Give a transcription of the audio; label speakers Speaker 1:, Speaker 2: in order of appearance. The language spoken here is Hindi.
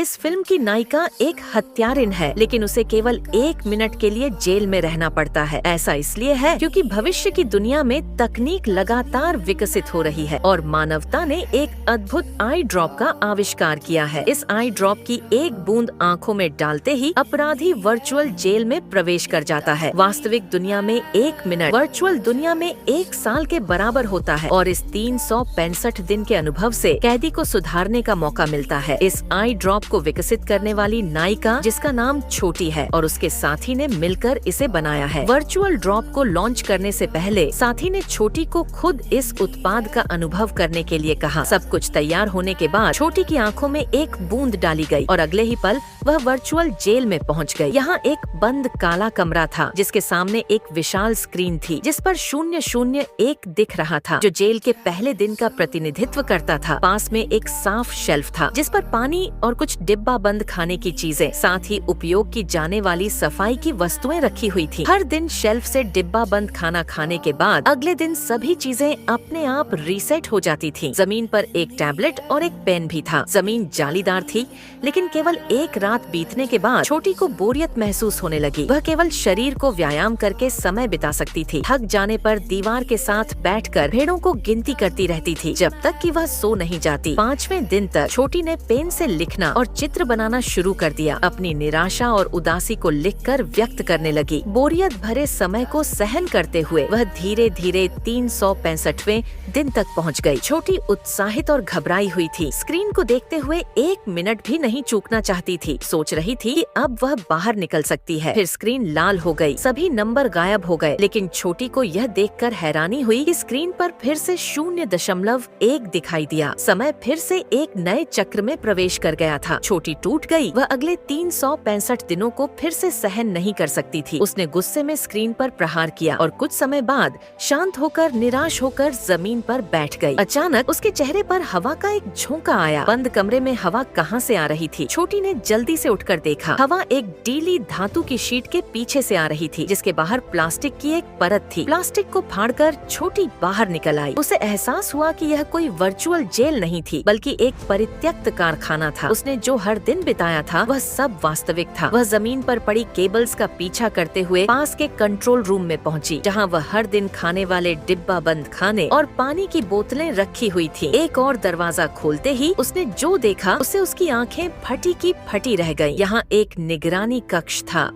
Speaker 1: इस फिल्म की नायिका एक हत्यारिन है, लेकिन उसे केवल 1 मिनट के लिए जेल में रहना पड़ता है। ऐसा इसलिए है क्योंकि भविष्य की दुनिया में तकनीक लगातार विकसित हो रही है और मानवता ने एक अद्भुत आई ड्रॉप का आविष्कार किया है। इस आई ड्रॉप की एक बूंद आँखों में डालते ही अपराधी वर्चुअल जेल में प्रवेश कर जाता है। वास्तविक दुनिया में 1 मिनट वर्चुअल दुनिया में 1 साल के बराबर होता है और इस 365 दिन के अनुभव से कैदी को सुधारने का मौका मिलता है। इस आई ड्रॉप को विकसित करने वाली नायिका, जिसका नाम छोटी है, और उसके साथी ने मिलकर इसे बनाया है। वर्चुअल ड्रॉप को लॉन्च करने से पहले साथी ने छोटी को खुद इस उत्पाद का अनुभव करने के लिए कहा। सब कुछ तैयार होने के बाद छोटी की आंखों में एक बूंद डाली गई और अगले ही पल वह वर्चुअल जेल में पहुंच गई। यहाँ एक बंद काला कमरा था जिसके सामने एक विशाल स्क्रीन थी जिस पर 001 दिख रहा था, जो जेल के पहले दिन का प्रतिनिधित्व करता था। पास में एक साफ शेल्फ था जिस पर पानी और कुछ डिब्बा बंद खाने की चीजें, साथ ही उपयोग की जाने वाली सफाई की वस्तुएं रखी हुई थी। हर दिन शेल्फ से डिब्बा बंद खाना खाने के बाद अगले दिन सभी चीजें अपने आप रीसेट हो जाती थी। जमीन पर एक टैबलेट और एक पेन भी था। जमीन जालीदार थी, लेकिन केवल एक रात बीतने के बाद छोटी को बोरियत महसूस होने लगी। वह केवल शरीर को व्यायाम करके समय बिता सकती थी। थक जाने पर दीवार के साथ बैठकर भेड़ों को गिनती करती रहती थी जब तक कि वह सो नहीं जाती। 5वें दिन तक छोटी ने पेन से लिखना और चित्र बनाना शुरू कर दिया। अपनी निराशा और उदासी को लिखकर व्यक्त करने लगी। बोरियत भरे समय को सहन करते हुए वह धीरे धीरे 365वें दिन तक पहुंच गई। छोटी उत्साहित और घबराई हुई थी। स्क्रीन को देखते हुए 1 मिनट भी नहीं चूकना चाहती थी। सोच रही थी कि अब वह बाहर निकल सकती है। फिर स्क्रीन लाल हो गई, सभी नंबर गायब हो गए। लेकिन छोटी को यह देखकर हैरानी हुई कि स्क्रीन पर फिर से 0.1 दिखाई दिया। समय फिर से एक नए चक्र में प्रवेश कर गया था। छोटी टूट गई। वह अगले 365 दिनों को फिर से सहन नहीं कर सकती थी। उसने गुस्से में स्क्रीन पर प्रहार किया और कुछ समय बाद शांत होकर निराश होकर जमीन पर बैठ गई। अचानक उसके चेहरे पर हवा का एक झोंका आया। बंद कमरे में हवा कहाँ से आ रही थी? छोटी ने जल्दी से उठकर देखा। हवा एक डीली धातु की शीट के पीछे से आ रही थी जिसके बाहर प्लास्टिक की एक परत थी। प्लास्टिक को फाड़कर छोटी बाहर निकल आई। उसे एहसास हुआ कि यह कोई वर्चुअल जेल नहीं थी, बल्कि एक परित्यक्त कारखाना था। उसने जो हर दिन बिताया था वह सब वास्तविक था। वह जमीन पर पड़ी केबल्स का पीछा करते हुए पास के कंट्रोल रूम में पहुंची, जहां वह हर दिन खाने वाले डिब्बा बंद खाने और पानी की बोतलें रखी हुई थी। एक और दरवाजा खोलते ही उसने जो देखा उससे उसकी आंखें फटी की फटी रह गईं। यहाँ एक निगरानी कक्ष था